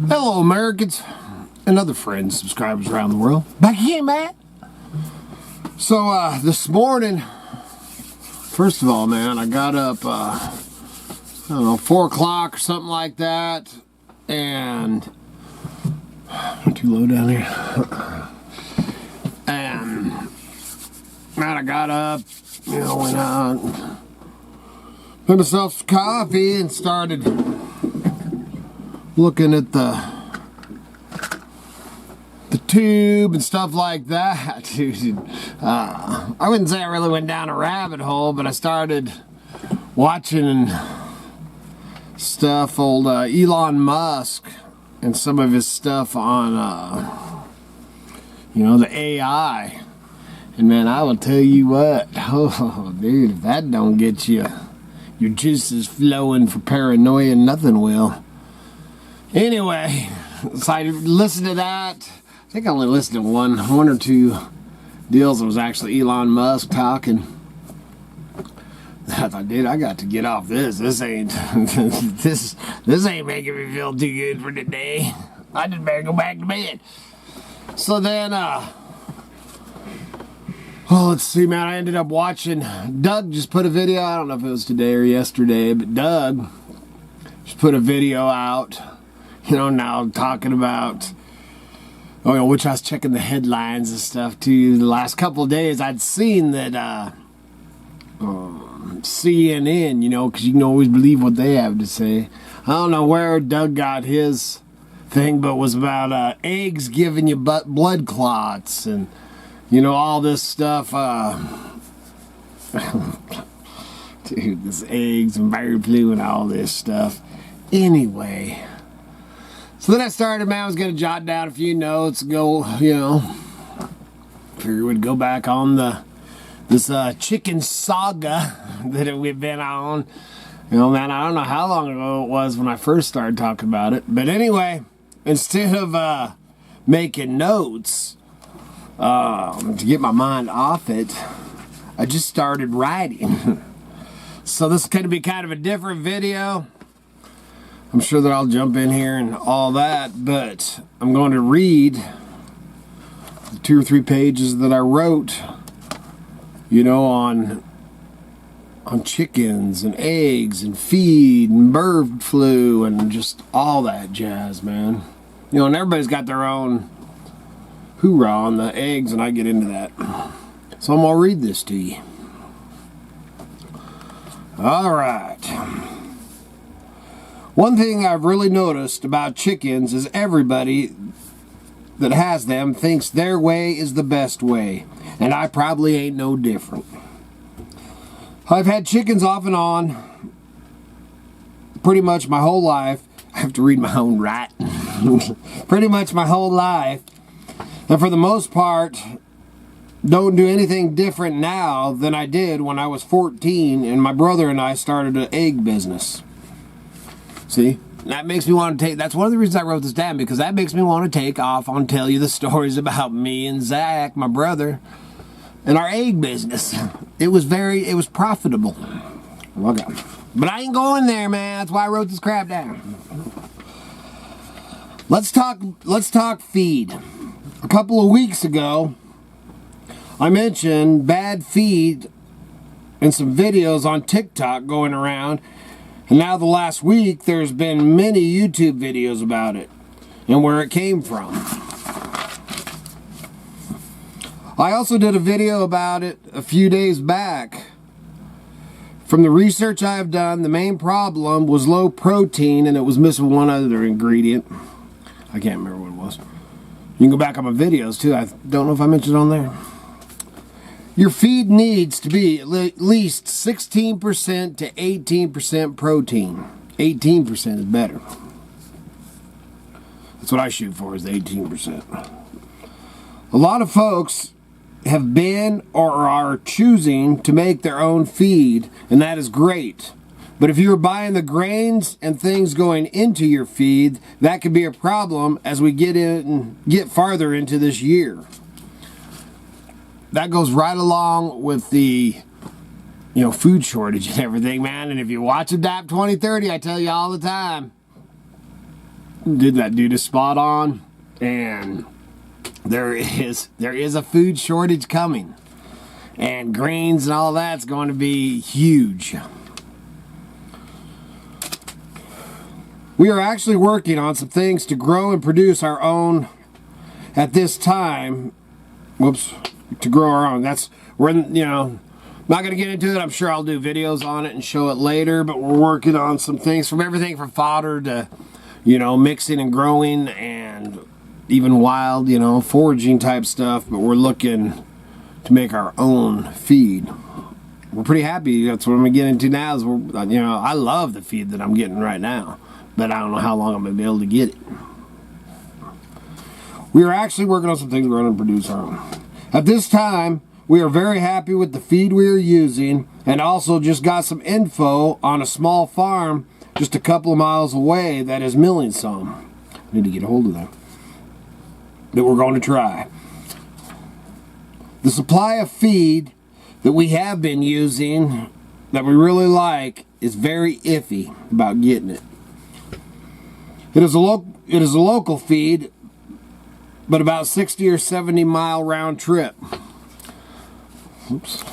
Hello, Americans and other friends, subscribers around the world. Back again, man. So, this morning, first of all, man, I got up, I don't know, 4 o'clock or something like that, and not too low down here. And, man, I got up, you know, went out, made myself some coffee and started looking at the tube and stuff like that. Dude, I wouldn't say I really went down a rabbit hole, but I started watching stuff, old Elon Musk and some of his stuff on, you know, the AI. And man, I will tell you what, oh, dude, if that don't get you, your juices flowing for paranoia, nothing will. Anyway, so I listened to that. I think I only listened to one or two deals. It was actually Elon Musk talking. I thought, dude, I got to get off this. This ain't this ain't making me feel too good for today. I just better go back to bed. So then, oh, let's see, man. I ended up watching. Doug just put a video. I don't know if it was today or yesterday, but Doug just put a video out. You know, now talking about, oh, you know, which I was checking the headlines and stuff too. The last couple of days, I'd seen that CNN, you know, because you can always believe what they have to say. I don't know where Doug got his thing, but it was about eggs giving you blood clots and, you know, all this stuff. Dude, this eggs and bird flu and all this stuff. Anyway. So then I started, man, I was going to jot down a few notes, go, you know, figure we'd go back on this chicken saga that we've been on. You know, man, I don't know how long ago it was when I first started talking about it. But anyway, instead of making notes to get my mind off it, I just started writing. So this is going to be kind of a different video. I'm sure that I'll jump in here and all that, but I'm going to read the 2 or 3 pages that I wrote, you know, on chickens and eggs and feed and bird flu and just all that jazz, man. You know, and everybody's got their own hoorah on the eggs, and I get into that. So I'm going to read this to you. All right. One thing I've really noticed about chickens is everybody that has them thinks their way is the best way, and I probably ain't no different. I've had chickens off and on pretty much my whole life. I have to read my own right. Pretty much my whole life. And for the most part, don't do anything different now than I did when I was 14 and my brother and I started an egg business. See, that makes me want to take, that's one of the reasons I wrote this down, because that makes me want to take off and tell you the stories about me and Zach, my brother, and our egg business. It was profitable. Okay. But I ain't going there, man. That's why I wrote this crap down. Let's talk feed. A couple of weeks ago, I mentioned bad feed and some videos on TikTok going around. And now the last week, there's been many YouTube videos about it and where it came from. I also did a video about it a few days back. From the research I have done, the main problem was low protein, and it was missing one other ingredient. I can't remember what it was. You can go back on my videos too. I don't know if I mentioned it on there. Your feed needs to be at least 16% to 18% protein. 18% is better. That's what I shoot for, is 18%. A lot of folks have been or are choosing to make their own feed, and that is great. But if you are buying the grains and things going into your feed, that could be a problem as we get farther into this year. That goes right along with the, you know, food shortage and everything, man. And if you watch Adapt 2030, I tell you all the time, Did that dude is spot on, and there is a food shortage coming, and grains and all that's going to be huge. We are actually working on some things to grow and produce our own at this time. To grow our own. We're not going to get into it. I'm sure I'll do videos on it and show it later, but we're working on some things from everything from fodder to, mixing and growing and even wild, foraging type stuff, but we're looking to make our own feed. We're pretty happy. That's what I'm going to get into now is I love the feed that I'm getting right now, but I don't know how long I'm going to be able to get it. We are actually working on some things we're going to produce our own. At this time, we are very happy with the feed we are using, and also just got some info on a small farm just a couple of miles away that is milling some. I need to get a hold of them. That we're going to try. The supply of feed that we have been using that we really like is very iffy about getting it. It is a local feed, but about 60 or 70 mile round trip. Oops.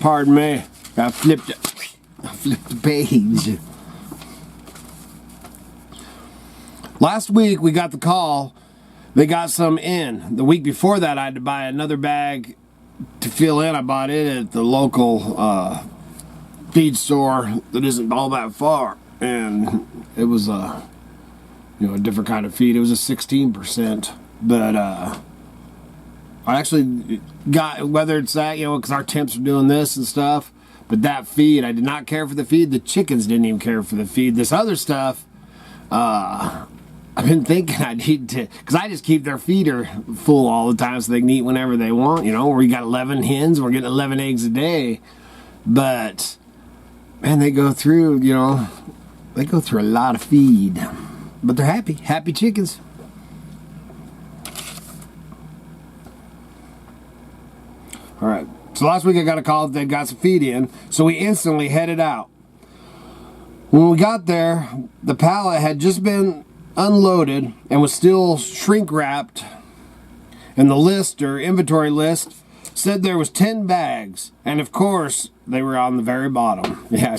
Pardon me. I flipped the page. Last week we got the call. They got some in. The week before that I had to buy another bag to fill in. I bought it at the local feed store that isn't all that far. And it was a different kind of feed. It was a 16%. But I actually got, whether it's that, because our temps are doing this and stuff, but that feed, I did not care for the feed. The chickens didn't even care for the feed. This other stuff, I've been thinking I need to, because I just keep their feeder full all the time so they can eat whenever they want. We got 11 hens, we're getting 11 eggs a day. But, man, they go through a lot of feed. But they're happy chickens. All right, so last week I got a call that they got some feed in, so we instantly headed out. When we got there, the pallet had just been unloaded and was still shrink wrapped, and the list or inventory list said there was 10 bags, and of course they were on the very bottom. Yeah, I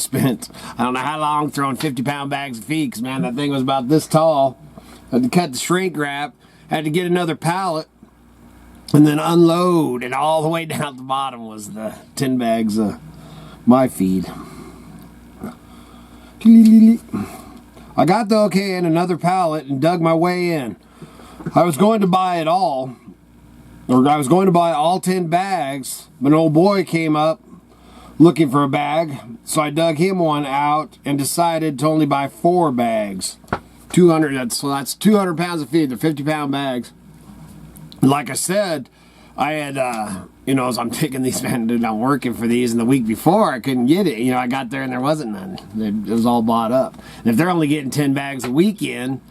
don't know how long throwing 50-pound bags of feed, because man, that thing was about this tall. I had to cut the shrink wrap, had to get another pallet, and then unload, and all the way down at the bottom was the 10 bags of my feed. I got the okay in another pallet and dug my way in. I was going to buy it all, or I was going to buy all 10 bags, but an old boy came up looking for a bag, so I dug him one out and decided to only buy 4 bags. 200, that's 200 pounds of feed. They're 50-pound bags. Like I said, I had, as I'm taking these, man, I'm working for these, and the week before I couldn't get it. I got there and there wasn't none. It was all bought up. And if they're only getting 10 bags a weekend,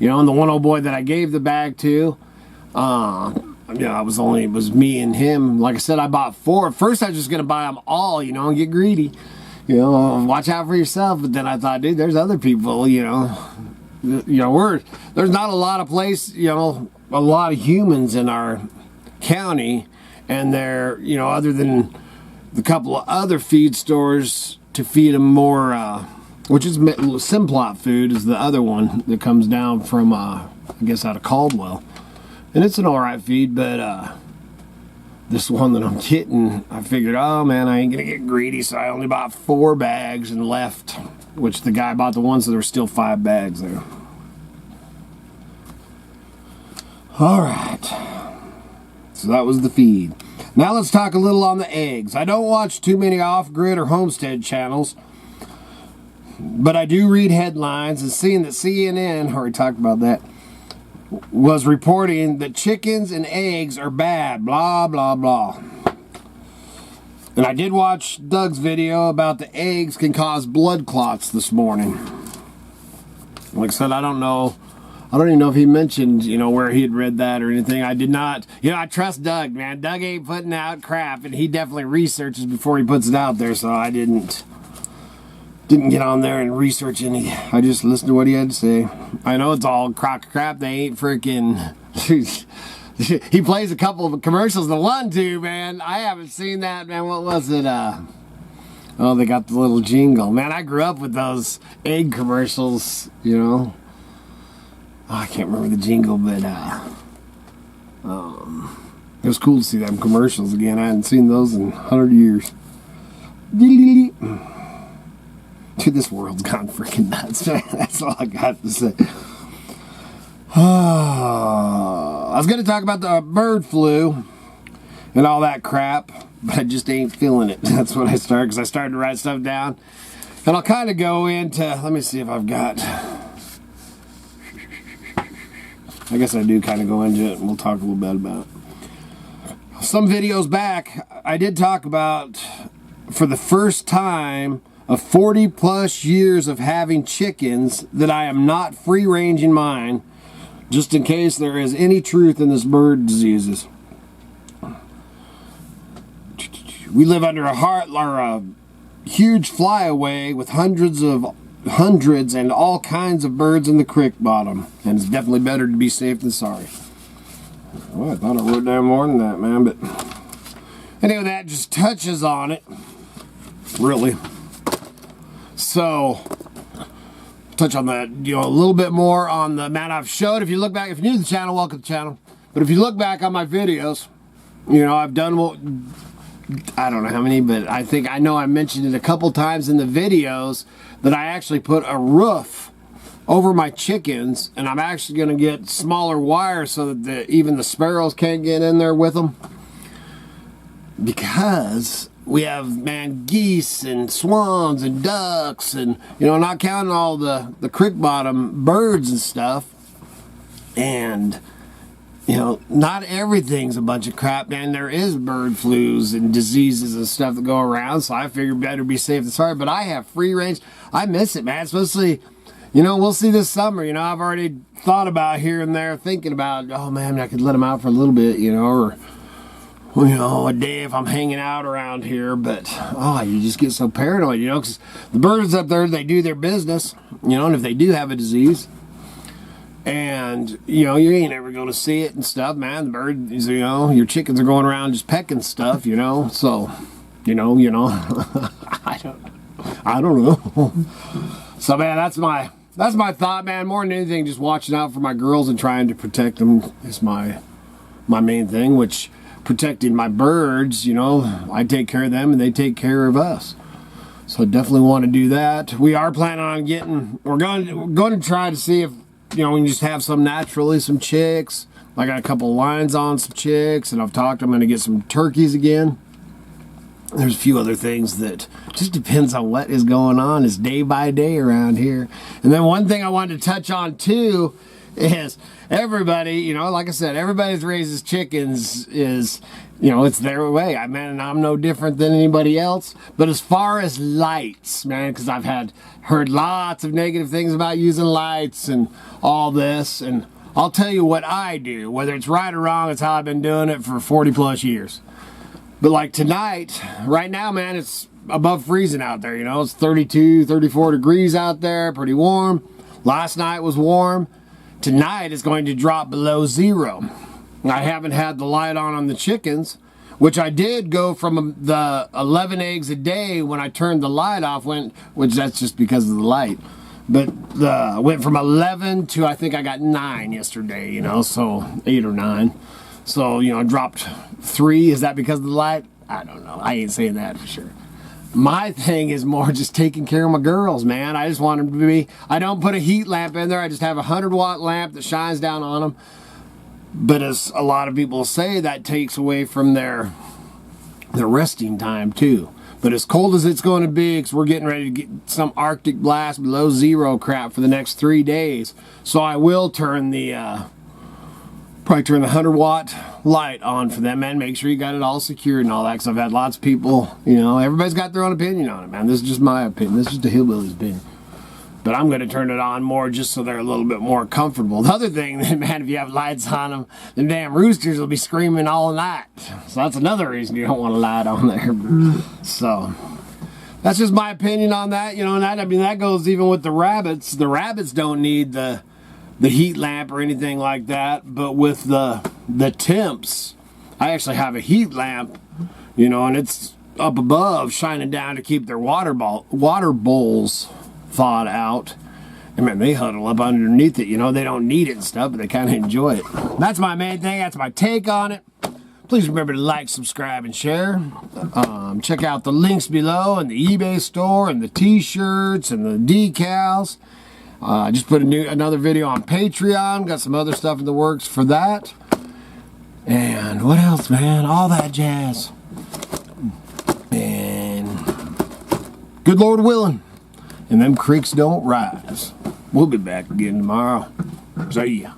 and the one old boy that I gave the bag to, it was me and him. Like I said, I bought 4. At first I was just going to buy them all, and get greedy. Watch out for yourself. But then I thought, dude, there's other people, there's not a lot of a lot of humans in our county, and they're, other than the couple of other feed stores to feed them more, which is Simplot Food is the other one that comes down from, I guess out of Caldwell, and it's an alright feed, but this one that I'm getting, I figured, oh man, I ain't gonna get greedy, so I only bought 4 bags and left, which the guy bought the ones, so there were still 5 bags there. Alright, so that was the feed. Now let's talk a little on the eggs. I don't watch too many off-grid or homestead channels, but I do read headlines, and seeing that CNN, already talked about that, was reporting that chickens and eggs are bad, blah, blah, blah. And I did watch Doug's video about the eggs can cause blood clots this morning. Like I said, I don't even know if he mentioned, where he had read that or anything. I did not. I trust Doug, man. Doug ain't putting out crap, and he definitely researches before he puts it out there, so I didn't Didn't get on there and research any. I just listened to what he had to say. I know it's all crock of crap. They ain't freaking. He plays a couple of commercials. The one, too, man. I haven't seen that, man. What was it? Oh, they got the little jingle. Man, I grew up with those egg commercials, you know. Oh, I can't remember the jingle, but it was cool to see them commercials again. I hadn't seen those in 100 years. Dude, this world's gone freaking nuts, man. That's all I got to say. I was going to talk about the bird flu and all that crap, but I just ain't feeling it. That's what I started, because I started to write stuff down. And I'll kind of go into, let me see if I've got, I guess I do kind of go into it, and we'll talk a little bit about it. Some videos back, I did talk about, for the first time of 40 plus years of having chickens, that I am not free-ranging mine, just in case there is any truth in this bird diseases. We live under a huge flyaway with hundreds and all kinds of birds in the creek bottom, and it's definitely better to be safe than sorry. Well, I thought I wrote down more than that, man, but anyway, that just touches on it, really. So, touch on that, a little bit more on the, man, I've showed, if you look back, if you're new to the channel, welcome to the channel, but if you look back on my videos, I've done what, I don't know how many, but I know I mentioned it a couple times in the videos, that I actually put a roof over my chickens, and I'm actually going to get smaller wire so that even the sparrows can't get in there with them, because we have, man, geese and swans and ducks and, not counting all the creek bottom birds and stuff. And, not everything's a bunch of crap, man. There is bird flus and diseases and stuff that go around. So I figured better be safe than sorry. But I have free range. I miss it, man. Especially, we'll see this summer. I've already thought about here and there, thinking about, oh, man, I could let them out for a little bit, or a day if I'm hanging out around here, but, you just get so paranoid, because the birds up there, they do their business, and if they do have a disease, and, you ain't ever going to see it and stuff, man. The birds, your chickens are going around just pecking stuff, so, I don't know. So, man, that's my thought, man. More than anything, just watching out for my girls and trying to protect them is my main thing, which, protecting my birds, I take care of them and they take care of us. So I definitely want to do that. We are planning on we're going to try to see if, we can just have some naturally, some chicks. I got a couple lines on some chicks, and I'm going to get some turkeys again. There's a few other things that just depends on what is going on. It's day by day around here. And then one thing I wanted to touch on too is everybody, like I said, everybody that raises chickens is, it's their way. And I'm no different than anybody else. But as far as lights, man, because I've heard lots of negative things about using lights and all this, and I'll tell you what I do, whether it's right or wrong, it's how I've been doing it for 40 plus years. But like tonight, right now, man, it's above freezing out there, it's 32, 34 degrees out there, pretty warm. Last night was warm. Tonight is going to drop below 0. I haven't had the light on the chickens, which I did go from the 11 eggs a day when I turned the light off, which that's just because of the light. But went from 11 to I think I got 9 yesterday, so 8 or 9. So, I dropped 3. Is that because of the light? I don't know. I ain't saying that for sure. My thing is more just taking care of my girls, man. I just want them to be, I don't put a heat lamp in there. I just have a 100-watt lamp that shines down on them. But as a lot of people say, that takes away from their resting time too. But as cold as it's going to be, because we're getting ready to get some Arctic blast below 0 crap for the next 3 days. So I will turn probably turn the 100-watt light on for them, man. Make sure you got it all secured and all that, because I've had lots of people, everybody's got their own opinion on it, man. This is just my opinion. This is just a hillbilly's opinion. But I'm going to turn it on more just so they're a little bit more comfortable. The other thing, man, if you have lights on them, the damn roosters will be screaming all night. So that's another reason you don't want a light on there. So that's just my opinion on that. You know, and that, I mean, that goes even with the rabbits. The rabbits don't need the heat lamp or anything like that. But with the temps, I actually have a heat lamp, you know, and it's up above shining down to keep their water bowls thawed out. I mean, they huddle up underneath it, you know. They don't need it and stuff, but they kind of enjoy it. That's my main thing. That's my take on it. Please remember to like, subscribe, and share. Check out the links below and the eBay store and the t-shirts and the decals. I just put another video on Patreon. Got some other stuff in the works for that. And what else, man? All that jazz. And good Lord willing. And them creeks don't rise. We'll be back again tomorrow. See ya.